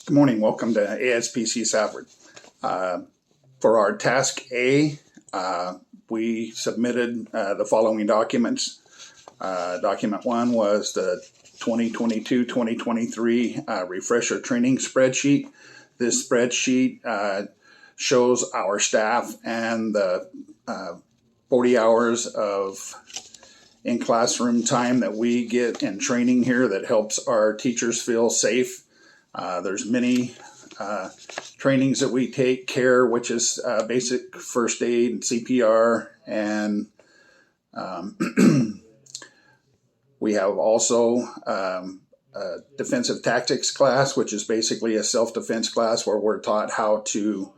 Good morning. Welcome to aspc Safford. For our task A, we submitted the following documents. Document 1 was the 2022-2023 refresher training spreadsheet. This spreadsheet shows our staff and the 40 hours of in-classroom time that we get in training here that helps our teachers feel safe. There's many trainings that we take: CARE, which is basic first aid, CPR, and we have also a defensive tactics class, which is basically a self-defense class where we're taught how to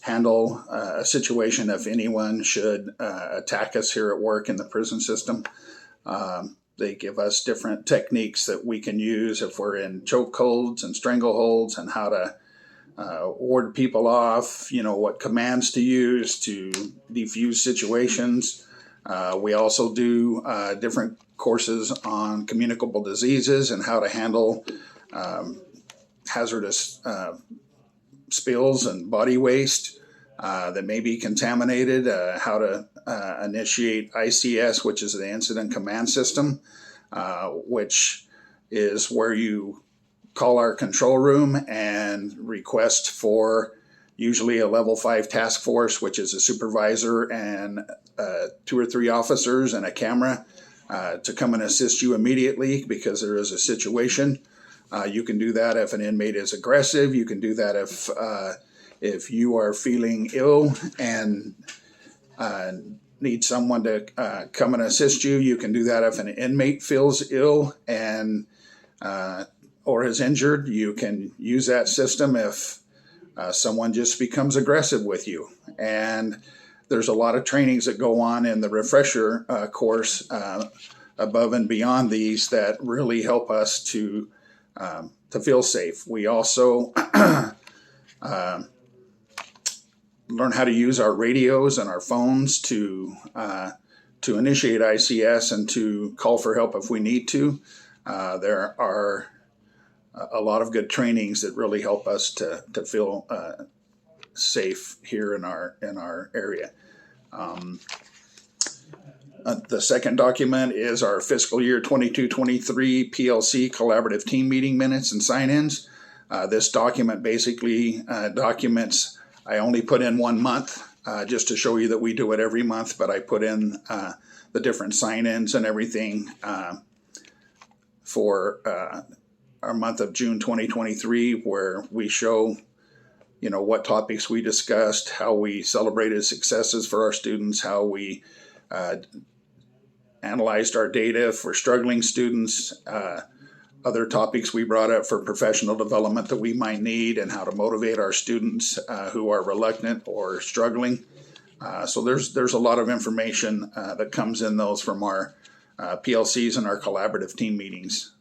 handle a situation if anyone should attack us here at work in the prison system. They give us different techniques that we can use if we're in chokeholds and strangleholds, and how to ward people off, what commands to use to defuse situations. We also do different courses on communicable diseases and how to handle hazardous spills and body waste that may be contaminated, how to initiate ICS, which is the Incident Command System, which is where you call our control room and request for usually a level 5 task force, which is a supervisor and 2 or 3 officers and a camera to come and assist you immediately because there is a situation. You can do that if an inmate is aggressive. You can do that if you are feeling ill and need someone to come and assist you. You can do that if an inmate feels ill and or is injured. You can use that system if someone just becomes aggressive with you. And there's a lot of trainings that go on in the refresher course above and beyond these that really help us to feel safe. We also learn how to use our radios and our phones to initiate ICS and to call for help if we need to. There are a lot of good trainings that really help us to feel safe here in our area. The second document is our fiscal year 22-23 PLC collaborative team meeting minutes and sign-ins. This document basically documents. I only put in 1 month just to show you that we do it every month, but I put in the different sign-ins and everything for our month of June 2023, where we show what topics we discussed, how we celebrated successes for our students, how we analyzed our data for struggling students, other topics we brought up for professional development that we might need, and how to motivate our students who are reluctant or struggling. So there's a lot of information that comes in those from our PLCs and our collaborative team meetings.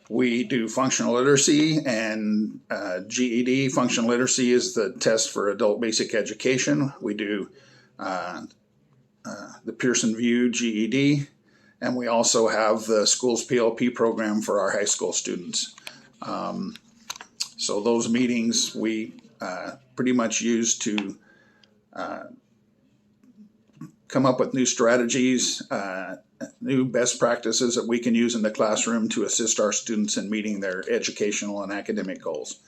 We do functional literacy and GED. Functional literacy is the test for adult basic education. We do the Pearson VUE GED, and we also have the school's PLP program for our high school students. So those meetings we pretty much use to come up with new strategies, new best practices that we can use in the classroom to assist our students in meeting their educational and academic goals.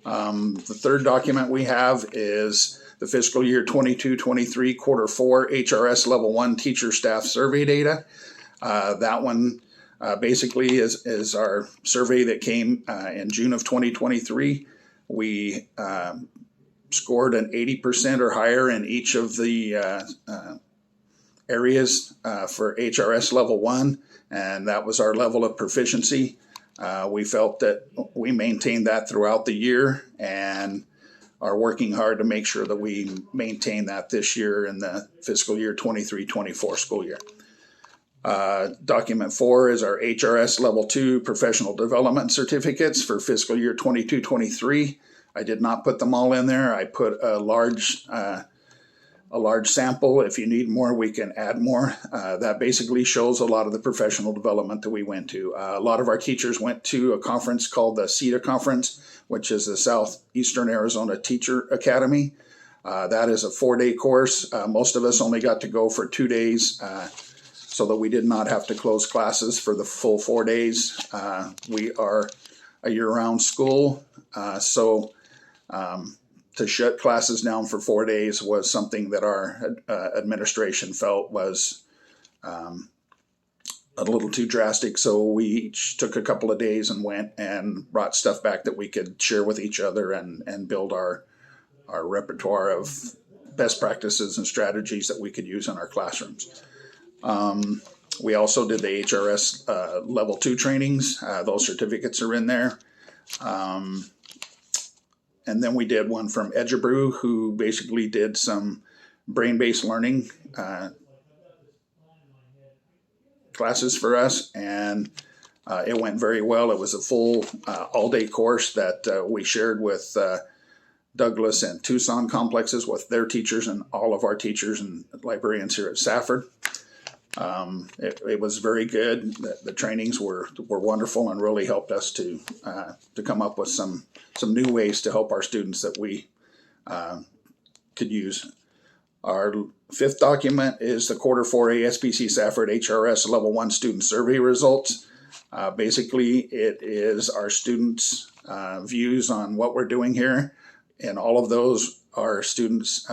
The third document we have is the fiscal year 22-23 quarter 4 HRS level 1 teacher staff survey data. That one basically is our survey that came in June of 2023. We scored an 80% or higher in each of the areas for HRS level 1, and that was our level of proficiency. We felt that we maintained that throughout the year and are working hard to make sure that we maintain that this year in the fiscal year 23-24 school year. Document 4 is our HRS level 2 professional development certificates for fiscal year 22-23. I did not put them all in there. I put a large a large sample. If you need more, we can add more. That basically shows a lot of the professional development that we went to. A lot of our teachers went to a conference called the CETA Conference, which is the Southeastern Arizona Teacher Academy. That is a 4-day course. Most of us only got to go for 2 days so that we did not have to close classes for the full 4 days. We are a year-round school, so to shut classes down for 4 days was something that our administration felt was a little too drastic. So we each took a couple of days and went and brought stuff back that we could share with each other and build our repertoire of best practices and strategies that we could use in our classrooms. We also did the HRS level 2 trainings. Those certificates are in there. And then we did one from addrr, who basically did some brain-based learning classes for us, and it went very well. It was a full all-day course that we shared with Douglas and Tucson complexes with their teachers and all of our teachers and librarians here at Safford. It was very good. The trainings were wonderful and really helped us to come up with some new ways to help our students that we could use. Our 5th document is the Q4 aspc Safford HRS Level 1 Student Survey Results. Basically, it is our students' views on what we're doing here, and all of those our students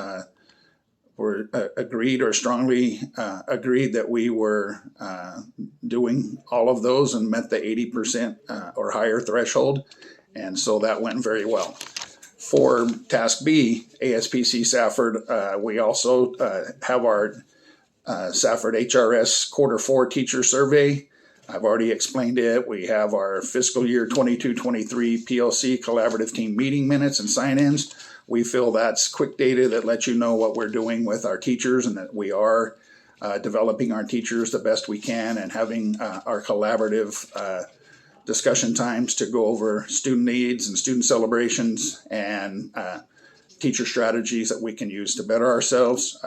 were agreed or strongly agreed that we were doing all of those and met the 80% or higher threshold, and so that went very well. For Task B, aspc Safford, we also have our Safford HRS Q4 Teacher Survey. I've already explained it. We have our fiscal year 22-23 PLC Collaborative Team Meeting Minutes and sign-ins. We feel that's quick data that lets you know what we're doing with our teachers and that we are developing our teachers the best we can and having our collaborative discussion times to go over student needs and student celebrations and teacher strategies that we can use to better ourselves.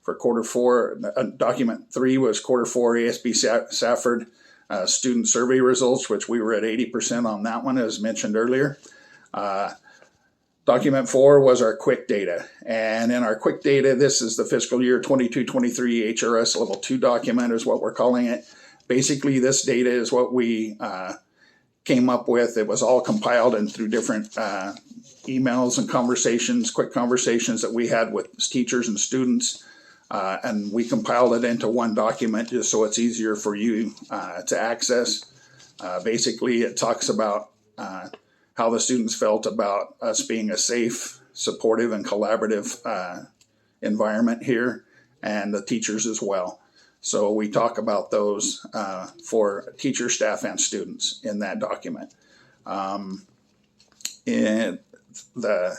For Q4, document 3 was Q4 ASB Safford student survey results, which we were at 80% on that one, as mentioned earlier. Document 4 was our quick data. And in our quick data, this is the fiscal year 22-23 HRS Level 2 document is what we're calling it. Basically, this data is what we came up with. It was all compiled and through different emails and conversations, quick conversations that we had with teachers and students. And we compiled it into one document just so it's easier for you to access. Basically, it talks about how the students felt about us being a safe, supportive, and collaborative environment here, and the teachers as well. So we talk about those for teachers, staff, and students in that document. In the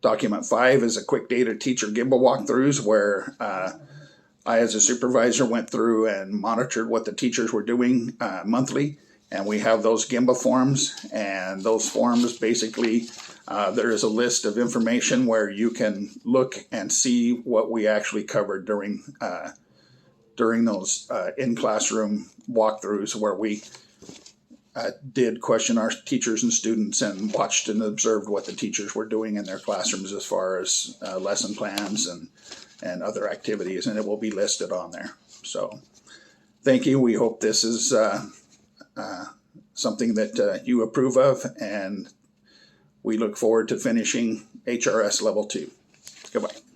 document 5 is a quick data teacher Gimbal walkthroughs where I, as a supervisor, went through and monitored what the teachers were doing monthly. And we have those Gimbal forms, and those forms basically, there is a list of information where you can look and see what we actually covered during those in-classroom walkthroughs where we did question our teachers and students and watched and observed what the teachers were doing in their classrooms as far as lesson plans and other activities, and it will be listed on there. So thank you. We hope this is something that you approve of, and we look forward to finishing HRS Level 2. Goodbye.